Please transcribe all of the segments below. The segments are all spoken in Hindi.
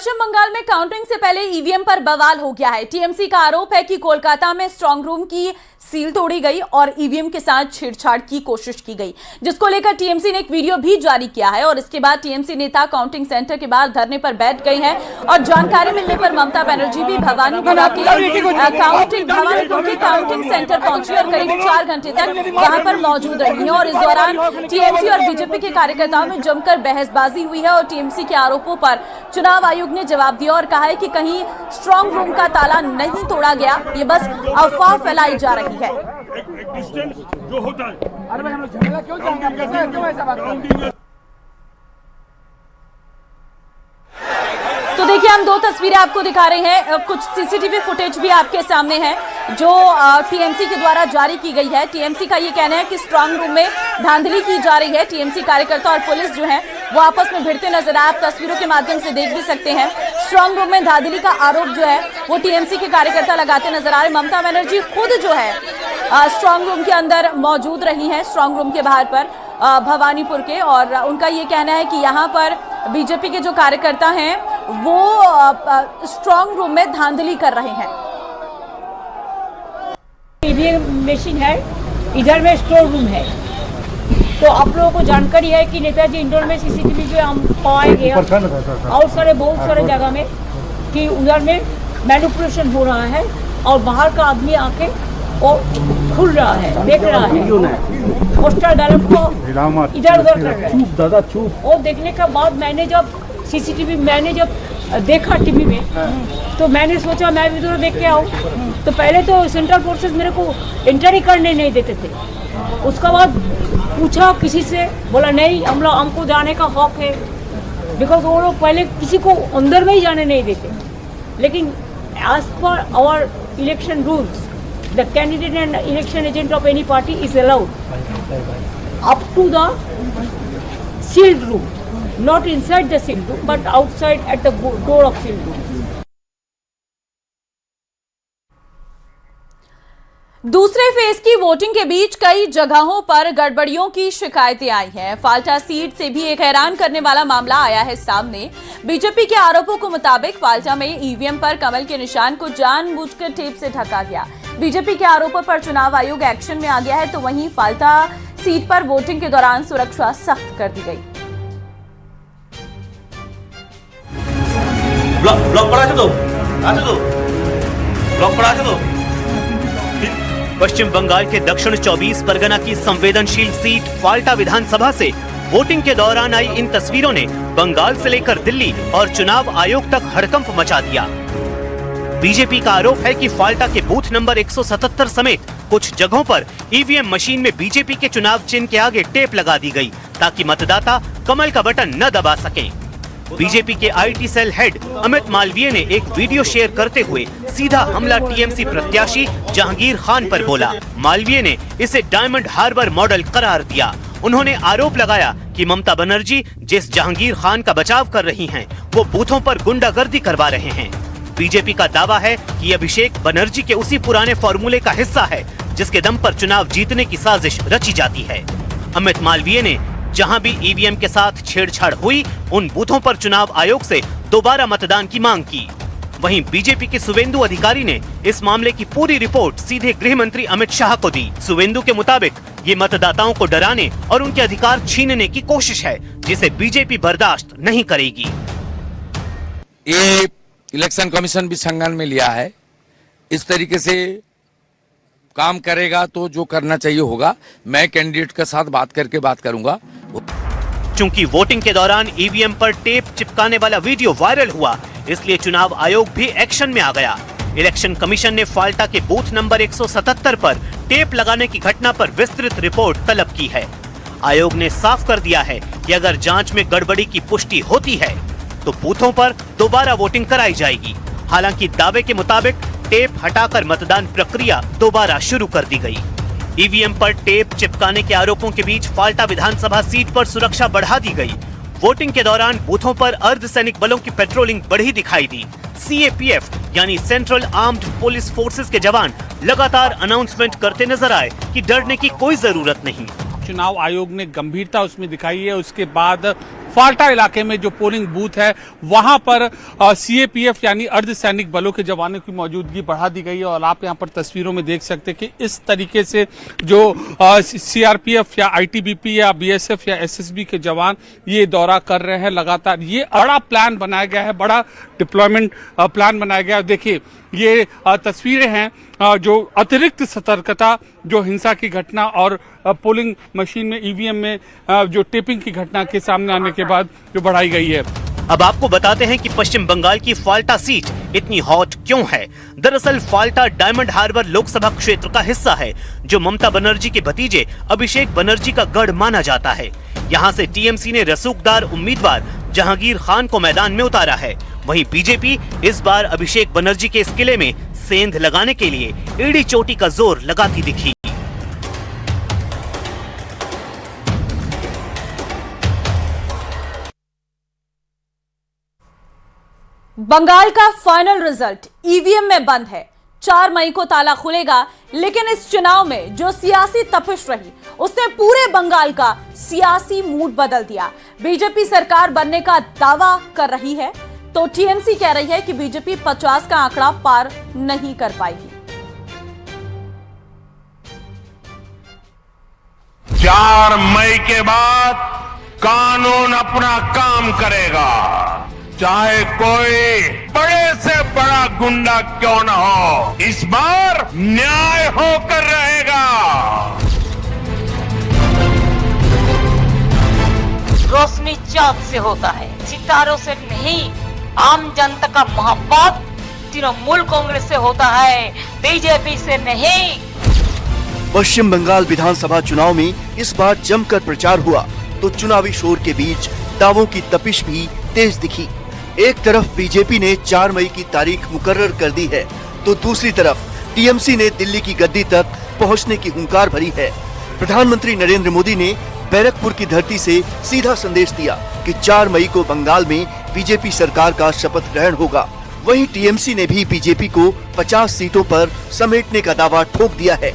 पश्चिम बंगाल में काउंटिंग से पहले ईवीएम पर बवाल हो गया है। टीएमसी का आरोप है कि कोलकाता में स्ट्रांग रूम की सील तोड़ी गई और ईवीएम के साथ छेड़छाड़ की कोशिश की गई, जिसको लेकर टीएमसी ने एक वीडियो भी जारी किया है। और इसके बाद टीएमसी नेता काउंटिंग सेंटर के बाहर धरने पर बैठ गए हैं और जानकारी मिलने पर ममता बनर्जी भी भवानीपुर के काउंटिंग सेंटर पहुंची और करीब 4 घंटे तक वहां पर मौजूद रही है। और इस दौरान टीएमसी और बीजेपी के कार्यकर्ताओं में जमकर बहसबाजी हुई है और टीएमसी के आरोपों पर चुनाव आयोग ने जवाब दिया और कहा है कि कहीं स्ट्रांग रूम का ताला नहीं तोड़ा गया, ये बस अफवाह फैलाई जा रही है। जो होता है। अरे भाई हम लोग झगड़ा क्यों चाहेंगे? क्यों ऐसा बात कर? तो देखिए, हम 2 तस्वीरें आपको दिखा रहे हैं। कुछ सीसीटीवी फुटेज भी आपके सामने है जो टीएमसी के द्वारा जारी की गई है। टीएमसी का ये कहना है कि स्ट्रांग रूम में धांधली की जा रही है। टीएमसी कार्यकर्ता और पुलिस जो है वो आपस में भिड़ते नजर आए, आप तस्वीरों के माध्यम से देख भी सकते हैं। स्ट्रांग रूम में धांधली का आरोप जो है वो टीएमसी के कार्यकर्ता लगाते नजर आ रहे। ममता बनर्जी खुद जो है स्ट्रांग रूम के अंदर मौजूद रही हैं, स्ट्रांग रूम के बाहर पर भवानीपुर के, और उनका ये कहना है कि यहाँ पर बीजेपी के जो कार्यकर्ता हैं वो स्ट्रांग रूम में धांधली कर रहे हैं। ईवीएम मशीन है, इधर में स्टोर रूम है। तो आप लोगों को जानकारी है कि नेताजी इंडोर में सीसीटीवी जो हम पाए गए और बहुत सारे जगह में कि उधर में मैनिपुलेशन हो रहा है और बाहर का आदमी आके वो खुल रहा है, देख रहा है, पोस्टर डायलॉग को इधर उधर कर रहा है। चुप दादा चुप। वो देखने के बाद मैंने जब सीसीटीवी देखा टीवी में, तो मैंने सोचा मैं भी देख के आऊँ। तो पहले तो सेंट्रल फोर्सेस मेरे को एंटर ही करने नहीं देते थे। उसका बाद पूछा किसी से, बोला नहीं हमको जाने का हक है, बिकॉज वो लोग पहले किसी को अंदर में ही जाने नहीं देते। लेकिन as per our election rules, the candidate and election agent of any party is allowed up to the sealed room, not inside the sealed room but outside at the door of sealed room. दूसरे फेज की वोटिंग के बीच कई जगहों पर गड़बड़ियों की शिकायतें आई हैं। फाल्टा सीट से भी एक हैरान करने वाला मामला आया है सामने। बीजेपी के आरोपों के मुताबिक फाल्टा में ईवीएम पर कमल के निशान को जानबूझकर टेप से ढका गया। बीजेपी के आरोपों पर चुनाव आयोग एक्शन में आ गया है, तो वहीं फाल्टा सीट पर वोटिंग के दौरान सुरक्षा सख्त कर दी गई। पश्चिम बंगाल के दक्षिण 24 परगना की संवेदनशील सीट फाल्टा विधानसभा से वोटिंग के दौरान आई इन तस्वीरों ने बंगाल से लेकर दिल्ली और चुनाव आयोग तक हड़कंप मचा दिया। बीजेपी का आरोप है कि फाल्टा के बूथ नंबर 177 समेत कुछ जगहों पर ईवीएम मशीन में बीजेपी के चुनाव चिन्ह के आगे टेप लगा दी गई ताकि मतदाता कमल का बटन न दबा सकें। बीजेपी के IT cell head Amit Malviya ने एक वीडियो शेयर करते हुए सीधा हमला टीएमसी प्रत्याशी जहांगीर खान पर बोला। मालवीय ने इसे डायमंड हार्बर मॉडल करार दिया। उन्होंने आरोप लगाया कि ममता बनर्जी जिस जहांगीर खान का बचाव कर रही हैं, वो बूथों पर गुंडागर्दी करवा रहे हैं। बीजेपी का दावा है कि अभिषेक बनर्जी के उसी पुराने फॉर्मूले का हिस्सा है जिसके दम पर चुनाव जीतने की साजिश रची जाती है। अमित मालवीय ने जहां भी ईवीएम के साथ छेड़छाड़ हुई, उन बूथों पर चुनाव आयोग से दोबारा मतदान की मांग की। वहीं बीजेपी के सुवेंदु अधिकारी ने इस मामले की पूरी रिपोर्ट सीधे गृह मंत्री अमित शाह को दी। सुवेंदु के मुताबिक ये मतदाताओं को डराने और उनके अधिकार छीनने की कोशिश है, जिसे बीजेपी बर्दाश्त नहीं करेगी। ये इलेक्शन कमीशन भी संज्ञान में लिया है। इस तरीके से काम करेगा तो जो करना चाहिए होगा। मैं कैंडिडेट के साथ बात करूंगा। चूंकि वोटिंग के दौरान ईवीएम पर टेप चिपकाने वाला वीडियो वायरल हुआ, इसलिए चुनाव आयोग भी एक्शन में आ गया। इलेक्शन कमीशन ने फाल्टा के बूथ नंबर 177 पर टेप लगाने की घटना पर विस्तृत रिपोर्ट तलब की है। आयोग ने साफ कर दिया है कि अगर जांच में गड़बड़ी की पुष्टि होती है तो बूथों पर दोबारा वोटिंग कराई जाएगी। हालांकि दावे के मुताबिक टेप हटाकर मतदान प्रक्रिया दोबारा शुरू कर दी गई। ईवीएम पर टेप चिपकाने के आरोपों के बीच फाल्टा विधानसभा सीट पर सुरक्षा बढ़ा दी गई। वोटिंग के दौरान बूथों पर अर्धसैनिक बलों की पेट्रोलिंग बढ़ी दिखाई दी। सीएपीएफ यानी सेंट्रल आर्म्ड पुलिस फोर्सेस के जवान लगातार अनाउंसमेंट करते नजर आए कि डरने की कोई जरूरत नहीं। चुनाव आयोग ने गंभीरता उसमें दिखाई है। उसके बाद फाल्टा इलाके में जो पोलिंग बूथ है वहां पर सीएपीएफ यानी अर्धसैनिक बलों के जवानों की मौजूदगी बढ़ा दी गई है। और आप यहां पर तस्वीरों में देख सकते हैं कि इस तरीके से जो सीआरपीएफ या आईटीबीपी या बीएसएफ या एसएसबी के जवान ये दौरा कर रहे हैं लगातार। ये बड़ा प्लान बनाया गया है, बड़ा डिप्लॉयमेंट प्लान बनाया गया है। देखिए ये तस्वीरें हैं जो अतिरिक्त सतर्कता, जो हिंसा की घटना और पोलिंग मशीन में ईवीएम में जो टेपिंग की घटना के सामने आने के बाद जो बढ़ाई गई है। अब आपको बताते हैं कि पश्चिम बंगाल की फाल्टा सीट इतनी हॉट क्यों है। दरअसल फाल्टा डायमंड हार्बर लोकसभा क्षेत्र का हिस्सा है जो ममता बनर्जी के भतीजे अभिषेक बनर्जी का गढ़ माना जाता है। यहाँ से टीएमसी ने रसूखदार उम्मीदवार जहांगीर खान को मैदान में उतारा है। वहीं बीजेपी इस बार अभिषेक बनर्जी के इस किले में सेंध लगाने के लिए एड़ी चोटी का जोर लगाती दिखी। बंगाल का फाइनल रिजल्ट ईवीएम में बंद है। 4 मई को ताला खुलेगा, लेकिन इस चुनाव में जो सियासी तपिश रही उसने पूरे बंगाल का सियासी मूड बदल दिया। बीजेपी सरकार बनने का दावा कर रही है तो टीएमसी कह रही है कि बीजेपी 50 का आंकड़ा पार नहीं कर पाएगी। 4 मई के बाद कानून अपना काम करेगा, चाहे कोई बड़े से बड़ा गुंडा क्यों न हो। इस बार न्याय होकर रहेगा। रोशनी चाँद से होता है, सितारों से नहीं। आम जनता का मोहब्बत तृणमूल कांग्रेस से होता है, बीजेपी से नहीं। पश्चिम बंगाल विधानसभा चुनाव में इस बार जमकर प्रचार हुआ तो चुनावी शोर के बीच दावों की तपिश भी तेज दिखी। एक तरफ बीजेपी ने 4 मई की तारीख मुकर्रर कर दी है तो दूसरी तरफ टीएमसी ने दिल्ली की गद्दी तक पहुंचने की हुंकार भरी है। प्रधानमंत्री नरेंद्र मोदी ने बैरकपुर की धरती से सीधा संदेश दिया कि 4 मई को बंगाल में बीजेपी सरकार का शपथ ग्रहण होगा। वहीं टीएमसी ने भी बीजेपी को 50 सीटों पर समेटने का दावा ठोक दिया है।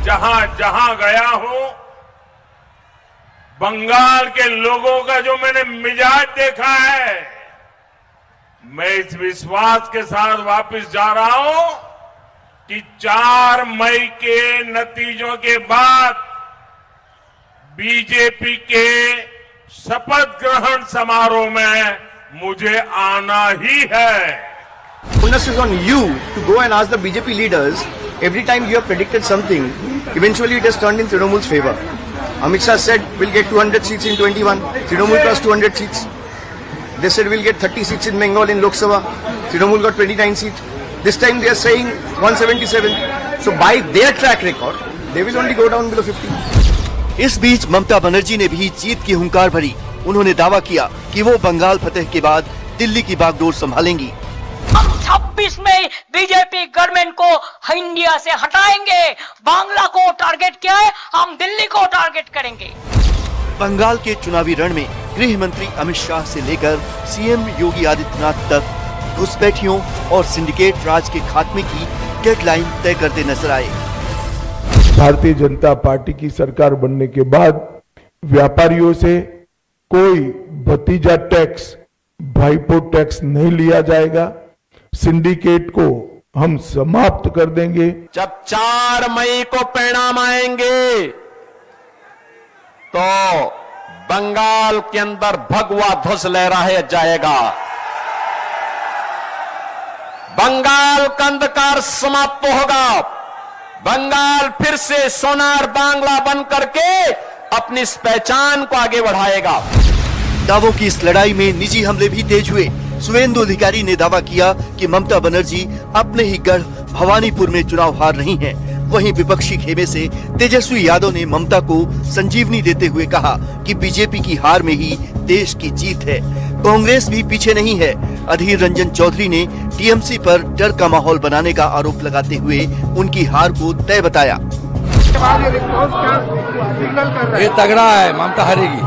जहां जहां गया हूं, बंगाल के लोगों का जो मैंने मिजाज देखा है, मैं इस विश्वास के साथ वापस जा रहा हूं कि 4 मई के नतीजों के बाद बीजेपी के शपथ ग्रहण समारोह में मुझे आना ही है। Onus is on you to go and ask the BJP leaders. Every time you have predicted something, eventually it has turned in Trinamool's favor. Amit Shah said we'll get 200 seats in 21. Trinamool plus 200 seats. They said we'll get 30 seats in Bengal in Lok Sabha. Trinamool got 29 seats. This time they are saying 177. So by their track record, they will only go down below 50. इस बीच ममता बनर्जी ने भी जीत की हुंकार भरी। उन्होंने दावा किया कि वो बंगाल फतेह के बाद दिल्ली की बागडोर संभालेंगी। हम 26 में बीजेपी गवर्नमेंट को इंडिया से हटाएंगे। बांग्ला को टारगेट किया है, हम दिल्ली को टारगेट करेंगे। बंगाल के चुनावी रण में गृह मंत्री अमित शाह से लेकर सीएम योगी आदित्यनाथ तक घुसपैठियों और सिंडिकेट राज के खात्मे की डेडलाइन तय करते नजर आए। भारतीय जनता पार्टी की सरकार बनने के बाद व्यापारियों से कोई भतीजा टैक्स, भाईपो टैक्स नहीं लिया जाएगा। सिंडिकेट को हम समाप्त कर देंगे। जब 4 मई को परिणाम आएंगे तो बंगाल के अंदर भगवा ध्वज लहराया जाएगा। बंगाल का अंधकार समाप्त होगा। बंगाल फिर से सोनार बांग्ला बन करके अपनी इस पहचान को आगे बढ़ाएगा। दावों की इस लड़ाई में निजी हमले भी तेज हुए। सुवेंदु अधिकारी ने दावा किया कि ममता बनर्जी अपने ही गढ़ भवानीपुर में चुनाव हार रही हैं। वहीं विपक्षी खेमे से तेजस्वी यादव ने ममता को संजीवनी देते हुए कहा कि बीजेपी की हार में ही देश की जीत है। कांग्रेस भी पीछे नहीं है। अधीर रंजन चौधरी ने टीएमसी पर डर का माहौल बनाने का आरोप लगाते हुए उनकी हार को तय बताया। ये तगड़ा है, ममता हारेगी,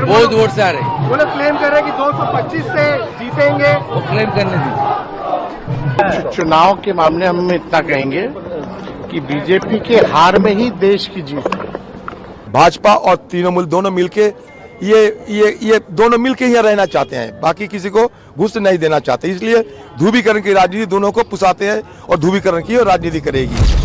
बहुत वोट से हारेगी। वो लोग क्लेम कर रहे हैं कि 225 से जीतेंगे। वो क्लेम करने दी। चुनाव के मामले हम इतना कहेंगे कि बीजेपी के हार में ही देश की जीत है। भाजपा और तृणमूल दोनों मिलके ये दोनों मिलकर यहाँ रहना चाहते हैं, बाकी किसी को घुस नहीं देना चाहते, इसलिए ध्रुवीकरण की राजनीति दोनों को पुसाते हैं और ध्रुवीकरण की राजनीति करेगी।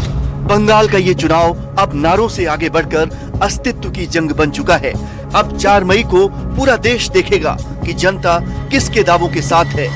बंगाल का ये चुनाव अब नारों से आगे बढ़कर अस्तित्व की जंग बन चुका है। अब 4 मई को पूरा देश देखेगा कि जनता किसके दावों के साथ है।